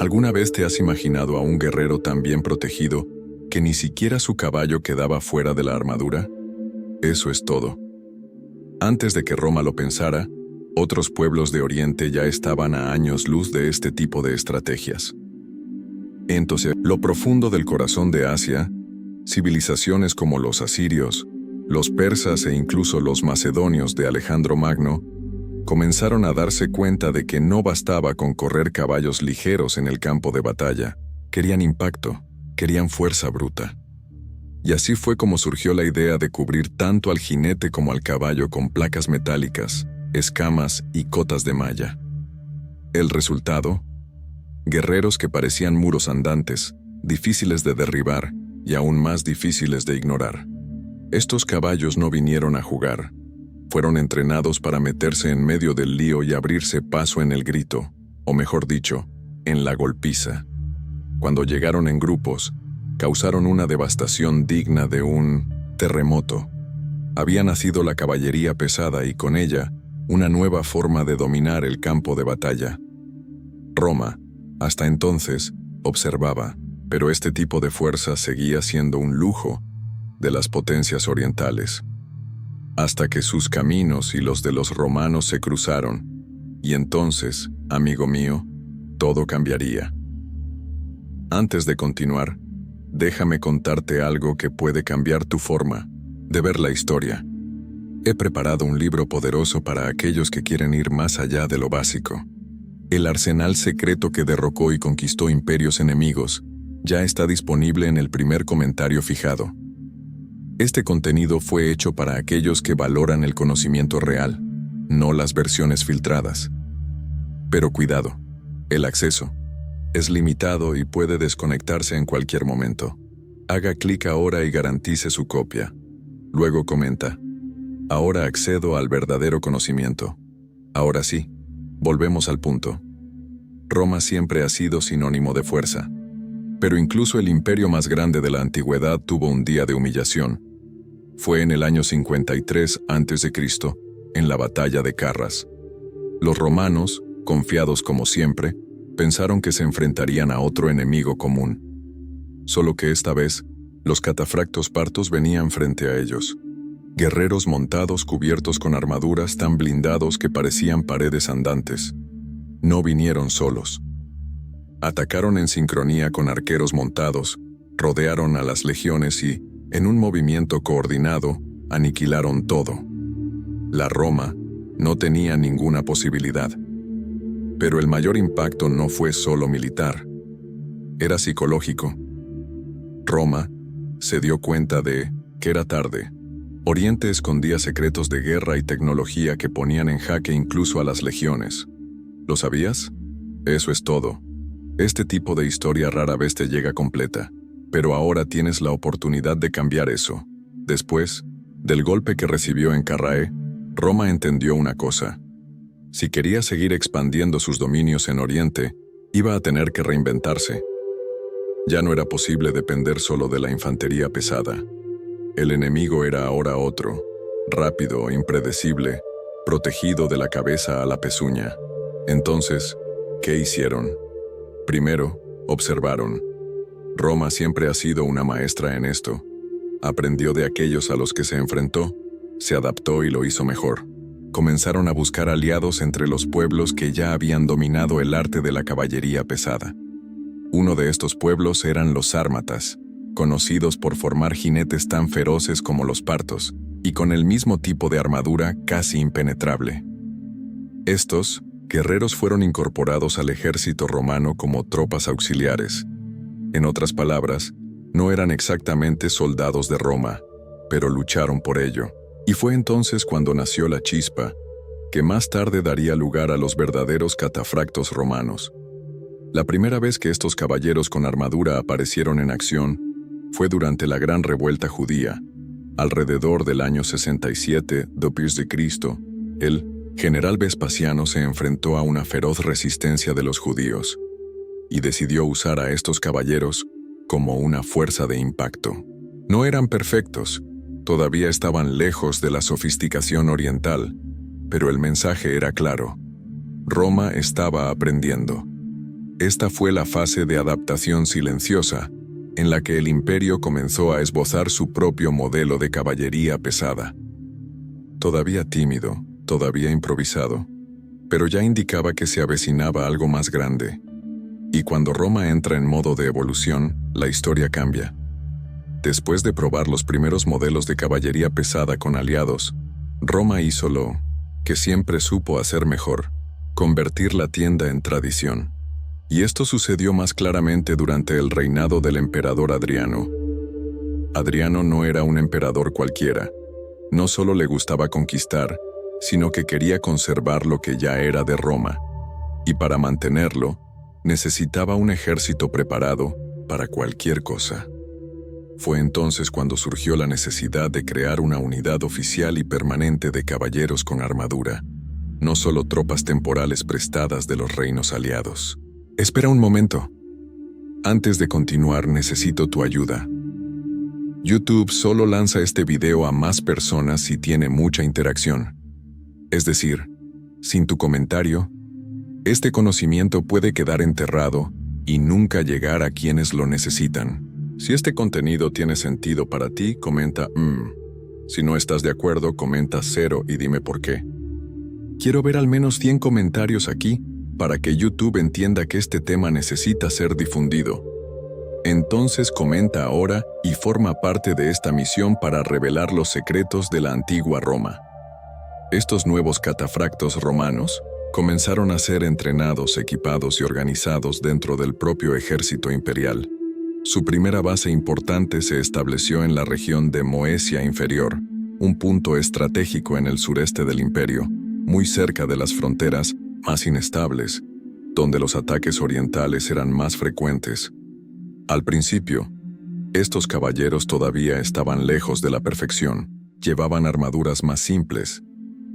¿Alguna vez te has imaginado a un guerrero tan bien protegido que ni siquiera su caballo quedaba fuera de la armadura? Eso es todo. Antes de que Roma lo pensara, otros pueblos de Oriente ya estaban a años luz de este tipo de estrategias. Entonces, lo profundo del corazón de Asia, civilizaciones como los asirios, los persas e incluso los macedonios de Alejandro Magno, comenzaron a darse cuenta de que no bastaba con correr caballos ligeros en el campo de batalla. Querían impacto, querían fuerza bruta. Y así fue como surgió la idea de cubrir tanto al jinete como al caballo con placas metálicas, escamas y cotas de malla. El resultado: guerreros que parecían muros andantes, difíciles de derribar y aún más difíciles de ignorar. Estos caballos no vinieron a jugar. Fueron entrenados para meterse en medio del lío y abrirse paso en el grito, o mejor dicho, en la golpiza. Cuando llegaron en grupos, causaron una devastación digna de un terremoto. Había nacido la caballería pesada y con ella, una nueva forma de dominar el campo de batalla. Roma, hasta entonces, observaba, pero este tipo de fuerza seguía siendo un lujo de las potencias orientales. Hasta que sus caminos y los de los romanos se cruzaron, y entonces, amigo mío, todo cambiaría. Antes de continuar, déjame contarte algo que puede cambiar tu forma de ver la historia. He preparado un libro poderoso para aquellos que quieren ir más allá de lo básico. El arsenal secreto que derrocó y conquistó imperios enemigos ya está disponible en el primer comentario fijado. Este contenido fue hecho para aquellos que valoran el conocimiento real, no las versiones filtradas. Pero cuidado, el acceso es limitado y puede desconectarse en cualquier momento. Haga clic ahora y garantice su copia. Luego comenta: ahora accedo al verdadero conocimiento. Ahora sí, volvemos al punto. Roma siempre ha sido sinónimo de fuerza. Pero incluso el imperio más grande de la antigüedad tuvo un día de humillación. Fue en el año 53 a.C., en la batalla de Carras. Los romanos, confiados como siempre, pensaron que se enfrentarían a otro enemigo común. Solo que esta vez, los catafractos partos venían frente a ellos. Guerreros montados cubiertos con armaduras tan blindados que parecían paredes andantes. No vinieron solos. Atacaron en sincronía con arqueros montados, rodearon a las legiones y, en un movimiento coordinado, aniquilaron todo. La Roma no tenía ninguna posibilidad. Pero el mayor impacto no fue solo militar. Era psicológico. Roma se dio cuenta de que era tarde. Oriente escondía secretos de guerra y tecnología que ponían en jaque incluso a las legiones. ¿Lo sabías? Eso es todo. Este tipo de historia rara vez te llega completa. Pero ahora tienes la oportunidad de cambiar eso. Después del golpe que recibió en Carrae, Roma entendió una cosa. Si quería seguir expandiendo sus dominios en Oriente, iba a tener que reinventarse. Ya no era posible depender solo de la infantería pesada. El enemigo era ahora otro, rápido, impredecible, protegido de la cabeza a la pezuña. Entonces, ¿qué hicieron? Primero, observaron. Roma siempre ha sido una maestra en esto. Aprendió de aquellos a los que se enfrentó, se adaptó y lo hizo mejor. Comenzaron a buscar aliados entre los pueblos que ya habían dominado el arte de la caballería pesada. Uno de estos pueblos eran los sármatas, conocidos por formar jinetes tan feroces como los partos, y con el mismo tipo de armadura casi impenetrable. Estos guerreros fueron incorporados al ejército romano como tropas auxiliares. En otras palabras, no eran exactamente soldados de Roma, pero lucharon por ello. Y fue entonces cuando nació la chispa, que más tarde daría lugar a los verdaderos catafractos romanos. La primera vez que estos caballeros con armadura aparecieron en acción fue durante la Gran Revuelta Judía, alrededor del año 67 d.C. El general Vespasiano se enfrentó a una feroz resistencia de los judíos y decidió usar a estos caballeros como una fuerza de impacto. No eran perfectos, todavía estaban lejos de la sofisticación oriental, pero el mensaje era claro. Roma estaba aprendiendo. Esta fue la fase de adaptación silenciosa, en la que el imperio comenzó a esbozar su propio modelo de caballería pesada. Todavía tímido, todavía improvisado, pero ya indicaba que se avecinaba algo más grande. Y cuando Roma entra en modo de evolución, la historia cambia. Después de probar los primeros modelos de caballería pesada con aliados, Roma hizo lo que siempre supo hacer mejor: convertir la tienda en tradición. Y esto sucedió más claramente durante el reinado del emperador Adriano. Adriano no era un emperador cualquiera. No solo le gustaba conquistar, sino que quería conservar lo que ya era de Roma. Y para mantenerlo, necesitaba un ejército preparado para cualquier cosa. Fue entonces cuando surgió la necesidad de crear una unidad oficial y permanente de caballeros con armadura, no solo tropas temporales prestadas de los reinos aliados. Espera un momento. Antes de continuar, necesito tu ayuda. YouTube solo lanza este video a más personas si tiene mucha interacción. Es decir, sin tu comentario, este conocimiento puede quedar enterrado y nunca llegar a quienes lo necesitan. Si este contenido tiene sentido para ti, comenta Si no estás de acuerdo, comenta 0 y dime por qué. Quiero ver al menos 100 comentarios aquí para que YouTube entienda que este tema necesita ser difundido. Entonces comenta ahora y forma parte de esta misión para revelar los secretos de la antigua Roma. Estos nuevos catafractos romanos comenzaron a ser entrenados, equipados y organizados dentro del propio ejército imperial. Su primera base importante se estableció en la región de Moesia Inferior, un punto estratégico en el sureste del imperio, muy cerca de las fronteras más inestables, donde los ataques orientales eran más frecuentes. Al principio, estos caballeros todavía estaban lejos de la perfección. Llevaban armaduras más simples,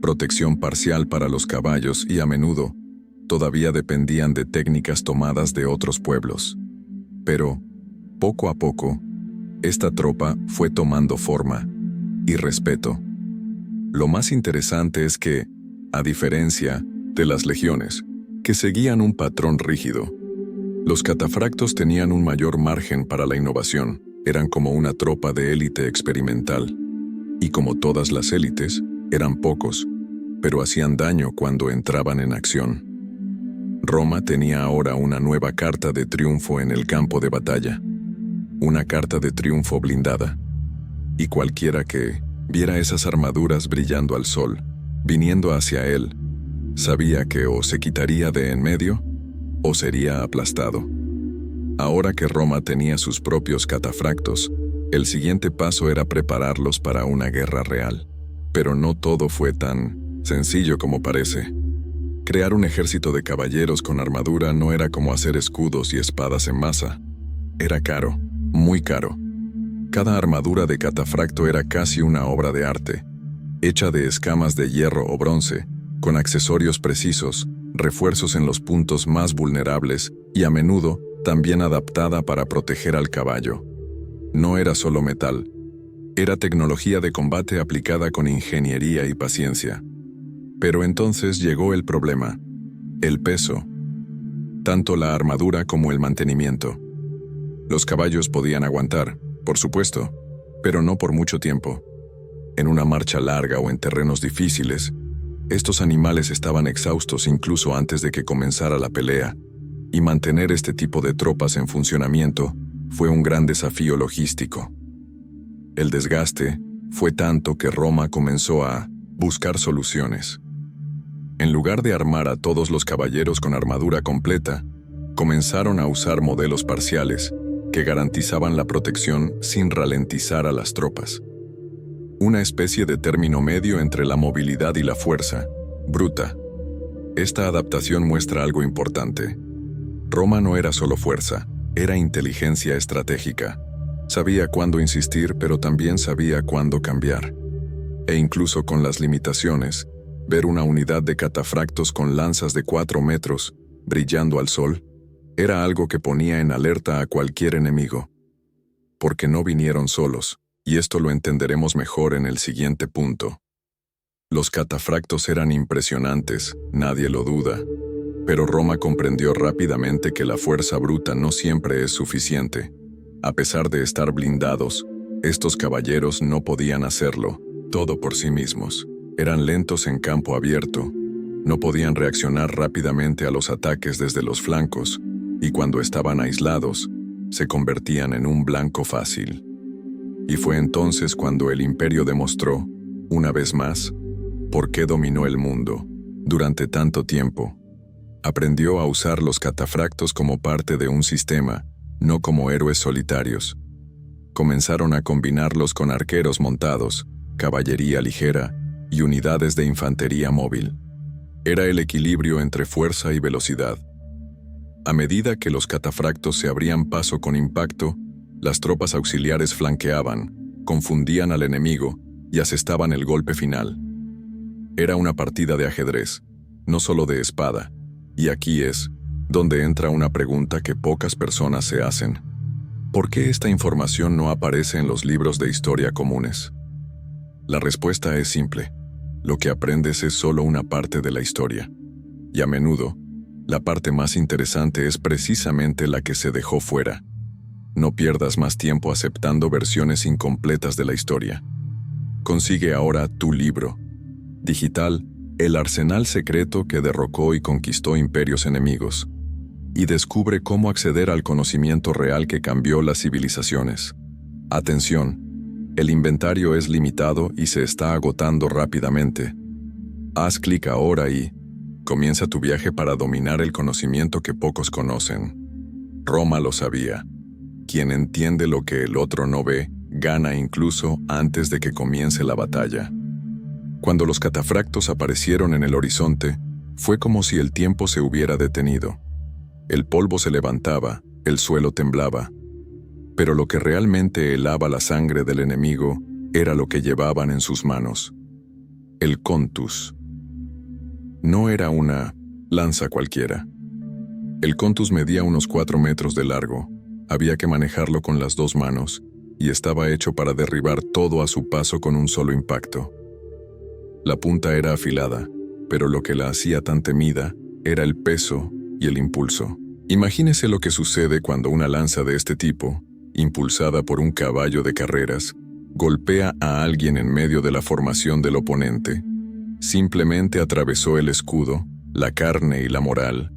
protección parcial para los caballos y a menudo todavía dependían de técnicas tomadas de otros pueblos. Pero, poco a poco, esta tropa fue tomando forma y respeto. Lo más interesante es que, a diferencia de las legiones, que seguían un patrón rígido, los catafractos tenían un mayor margen para la innovación. Eran como una tropa de élite experimental. Y como todas las élites, eran pocos, pero hacían daño cuando entraban en acción. Roma tenía ahora una nueva carta de triunfo en el campo de batalla. Una carta de triunfo blindada. Y cualquiera que viera esas armaduras brillando al sol, viniendo hacia él, sabía que o se quitaría de en medio o sería aplastado. Ahora que Roma tenía sus propios catafractos, el siguiente paso era prepararlos para una guerra real. Pero no todo fue tan sencillo como parece. Crear un ejército de caballeros con armadura no era como hacer escudos y espadas en masa. Era caro, muy caro. Cada armadura de catafracto era casi una obra de arte, hecha de escamas de hierro o bronce, con accesorios precisos, refuerzos en los puntos más vulnerables y a menudo también adaptada para proteger al caballo. No era solo metal, era tecnología de combate aplicada con ingeniería y paciencia. Pero entonces llegó el problema: el peso. Tanto la armadura como el mantenimiento. Los caballos podían aguantar, por supuesto, pero no por mucho tiempo. En una marcha larga o en terrenos difíciles, estos animales estaban exhaustos incluso antes de que comenzara la pelea, y mantener este tipo de tropas en funcionamiento fue un gran desafío logístico. El desgaste fue tanto que Roma comenzó a buscar soluciones. En lugar de armar a todos los caballeros con armadura completa, comenzaron a usar modelos parciales que garantizaban la protección sin ralentizar a las tropas. Una especie de término medio entre la movilidad y la fuerza, bruta. Esta adaptación muestra algo importante. Roma no era solo fuerza, era inteligencia estratégica. Sabía cuándo insistir, pero también sabía cuándo cambiar. E incluso con las limitaciones, ver una unidad de catafractos con lanzas de 4 metros, brillando al sol, era algo que ponía en alerta a cualquier enemigo. Porque no vinieron solos, y esto lo entenderemos mejor en el siguiente punto. Los catafractos eran impresionantes, nadie lo duda. Pero Roma comprendió rápidamente que la fuerza bruta no siempre es suficiente. A pesar de estar blindados, estos caballeros no podían hacerlo todo por sí mismos. Eran lentos en campo abierto, no podían reaccionar rápidamente a los ataques desde los flancos, y cuando estaban aislados, se convertían en un blanco fácil. Y fue entonces cuando el Imperio demostró, una vez más, por qué dominó el mundo durante tanto tiempo. Aprendió a usar los catafractos como parte de un sistema, no como héroes solitarios. Comenzaron a combinarlos con arqueros montados, caballería ligera y unidades de infantería móvil. Era el equilibrio entre fuerza y velocidad. A medida que los catafractos se abrían paso con impacto, las tropas auxiliares flanqueaban, confundían al enemigo y asestaban el golpe final. Era una partida de ajedrez, no solo de espada, y aquí es donde entra una pregunta que pocas personas se hacen. ¿Por qué esta información no aparece en los libros de historia comunes? La respuesta es simple. Lo que aprendes es solo una parte de la historia. Y a menudo, la parte más interesante es precisamente la que se dejó fuera. No pierdas más tiempo aceptando versiones incompletas de la historia. Consigue ahora tu libro digital, El arsenal secreto que derrocó y conquistó imperios enemigos, y descubre cómo acceder al conocimiento real que cambió las civilizaciones. Atención, el inventario es limitado y se está agotando rápidamente. Haz clic ahora y comienza tu viaje para dominar el conocimiento que pocos conocen. Roma lo sabía. Quien entiende lo que el otro no ve, gana incluso antes de que comience la batalla. Cuando los catafractos aparecieron en el horizonte, fue como si el tiempo se hubiera detenido. El polvo se levantaba, el suelo temblaba. Pero lo que realmente helaba la sangre del enemigo era lo que llevaban en sus manos. El contus. No era una lanza cualquiera. El contus medía unos 4 metros de largo. Había que manejarlo con las 2 manos, y estaba hecho para derribar todo a su paso con un solo impacto. La punta era afilada, pero lo que la hacía tan temida era el peso y el impulso. Imagínese lo que sucede cuando una lanza de este tipo, impulsada por un caballo de carreras, golpea a alguien en medio de la formación del oponente. Simplemente atravesó el escudo, la carne y la moral.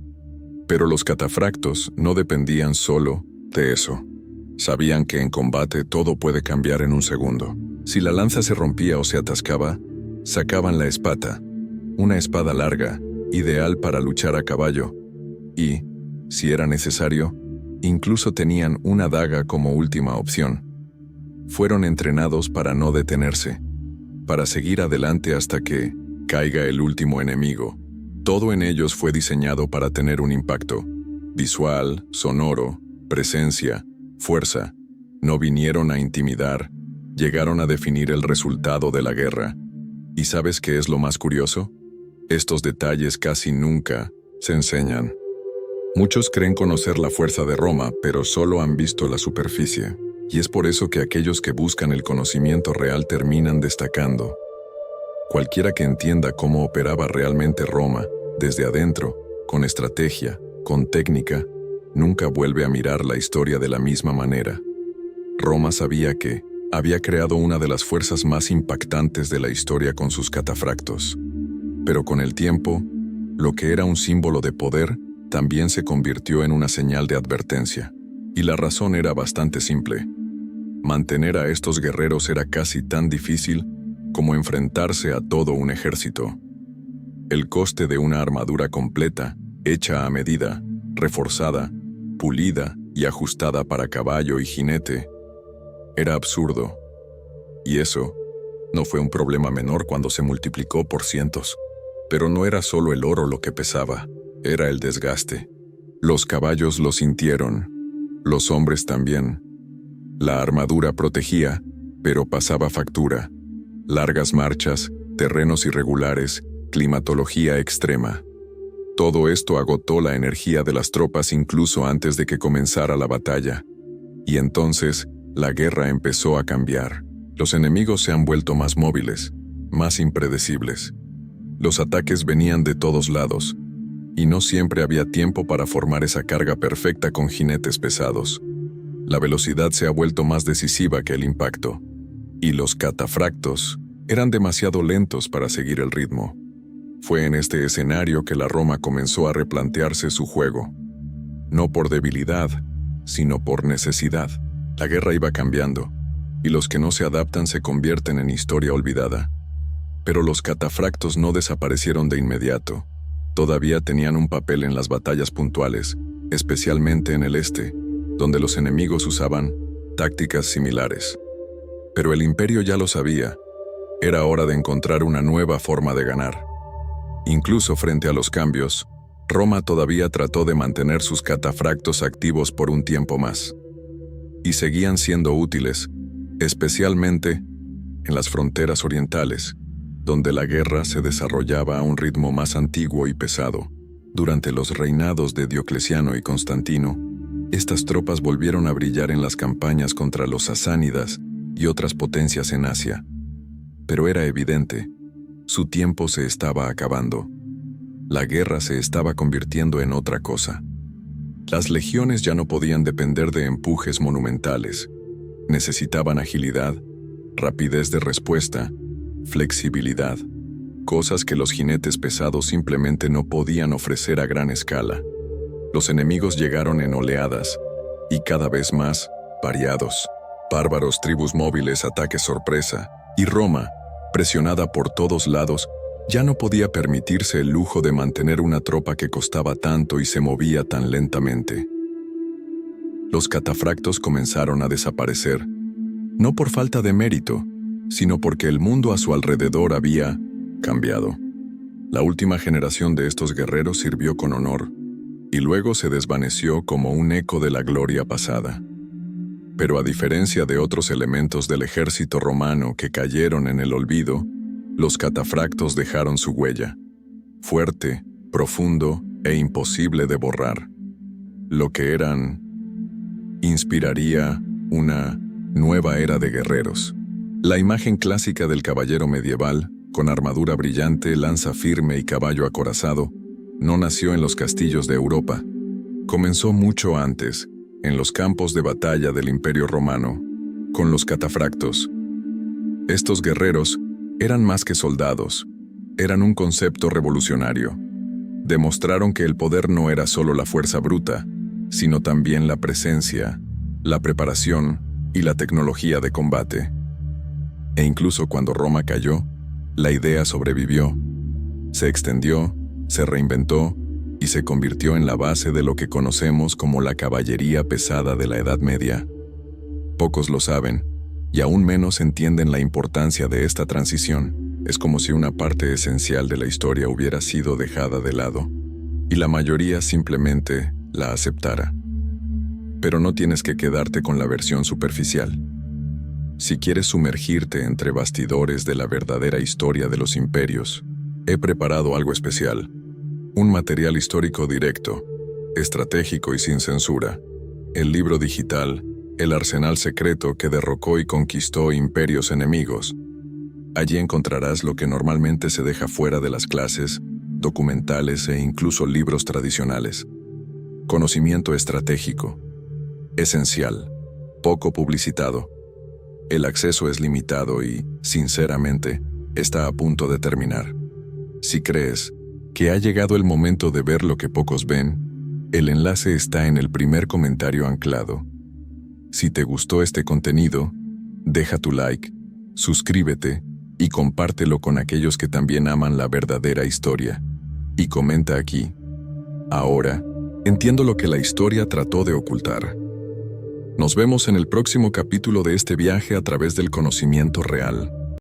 Pero los catafractos no dependían solo de eso. Sabían que en combate todo puede cambiar en un segundo. Si la lanza se rompía o se atascaba, sacaban la espata, una espada larga, ideal para luchar a caballo, y, si era necesario, incluso tenían una daga como última opción. Fueron entrenados para no detenerse, para seguir adelante hasta que caiga el último enemigo. Todo en ellos fue diseñado para tener un impacto visual, sonoro, presencia, fuerza. No vinieron a intimidar, llegaron a definir el resultado de la guerra. ¿Y sabes qué es lo más curioso? Estos detalles casi nunca se enseñan. Muchos creen conocer la fuerza de Roma, pero solo han visto la superficie. Y es por eso que aquellos que buscan el conocimiento real terminan destacando. Cualquiera que entienda cómo operaba realmente Roma, desde adentro, con estrategia, con técnica, nunca vuelve a mirar la historia de la misma manera. Roma sabía que había creado una de las fuerzas más impactantes de la historia con sus catafractos. Pero con el tiempo, lo que era un símbolo de poder también se convirtió en una señal de advertencia. Y la razón era bastante simple. Mantener a estos guerreros era casi tan difícil como enfrentarse a todo un ejército. El coste de una armadura completa, hecha a medida, reforzada, pulida y ajustada para caballo y jinete, era absurdo. Y eso no fue un problema menor cuando se multiplicó por cientos. Pero no era solo el oro lo que pesaba, era el desgaste. Los caballos lo sintieron, los hombres también. La armadura protegía, pero pasaba factura. Largas marchas, terrenos irregulares, climatología extrema. Todo esto agotó la energía de las tropas incluso antes de que comenzara la batalla. Y entonces, la guerra empezó a cambiar. Los enemigos se han vuelto más móviles, más impredecibles. Los ataques venían de todos lados, y no siempre había tiempo para formar esa carga perfecta con jinetes pesados. La velocidad se ha vuelto más decisiva que el impacto, y los catafractos eran demasiado lentos para seguir el ritmo. Fue en este escenario que la Roma comenzó a replantearse su juego. No por debilidad, sino por necesidad. La guerra iba cambiando, y los que no se adaptan se convierten en historia olvidada. Pero los catafractos no desaparecieron de inmediato. Todavía tenían un papel en las batallas puntuales, especialmente en el este, donde los enemigos usaban tácticas similares. Pero el imperio ya lo sabía. Era hora de encontrar una nueva forma de ganar. Incluso frente a los cambios, Roma todavía trató de mantener sus catafractos activos por un tiempo más. Y seguían siendo útiles, especialmente en las fronteras orientales, donde la guerra se desarrollaba a un ritmo más antiguo y pesado. Durante los reinados de Diocleciano y Constantino, estas tropas volvieron a brillar en las campañas contra los sasánidas y otras potencias en Asia. Pero era evidente, su tiempo se estaba acabando. La guerra se estaba convirtiendo en otra cosa. Las legiones ya no podían depender de empujes monumentales. Necesitaban agilidad, rapidez de respuesta, flexibilidad, cosas que los jinetes pesados simplemente no podían ofrecer a gran escala. Los enemigos llegaron en oleadas, y cada vez más variados. Bárbaros, tribus móviles, ataques sorpresa, y Roma, presionada por todos lados, ya no podía permitirse el lujo de mantener una tropa que costaba tanto y se movía tan lentamente. Los catafractos comenzaron a desaparecer, no por falta de mérito, sino porque el mundo a su alrededor había cambiado. La última generación de estos guerreros sirvió con honor, y luego se desvaneció como un eco de la gloria pasada. Pero a diferencia de otros elementos del ejército romano que cayeron en el olvido, los catafractos dejaron su huella, fuerte, profundo e imposible de borrar. Lo que eran inspiraría una nueva era de guerreros. La imagen clásica del caballero medieval, con armadura brillante, lanza firme y caballo acorazado, no nació en los castillos de Europa. Comenzó mucho antes, en los campos de batalla del Imperio Romano, con los catafractos. Estos guerreros eran más que soldados, eran un concepto revolucionario. Demostraron que el poder no era solo la fuerza bruta, sino también la presencia, la preparación y la tecnología de combate. E incluso cuando Roma cayó, la idea sobrevivió, se extendió, se reinventó y se convirtió en la base de lo que conocemos como la caballería pesada de la Edad Media. Pocos lo saben, y aún menos entienden la importancia de esta transición. Es como si una parte esencial de la historia hubiera sido dejada de lado, y la mayoría simplemente la aceptara. Pero no tienes que quedarte con la versión superficial. Si quieres sumergirte entre bastidores de la verdadera historia de los imperios, he preparado algo especial. Un material histórico directo, estratégico y sin censura. El libro digital, El arsenal secreto que derrocó y conquistó imperios enemigos. Allí encontrarás lo que normalmente se deja fuera de las clases, documentales e incluso libros tradicionales. Conocimiento estratégico. Esencial. Poco publicitado. El acceso es limitado y, sinceramente, está a punto de terminar. Si crees que ha llegado el momento de ver lo que pocos ven, el enlace está en el primer comentario anclado. Si te gustó este contenido, deja tu like, suscríbete y compártelo con aquellos que también aman la verdadera historia. Y comenta aquí. Ahora, entiendo lo que la historia trató de ocultar. Nos vemos en el próximo capítulo de este viaje a través del conocimiento real.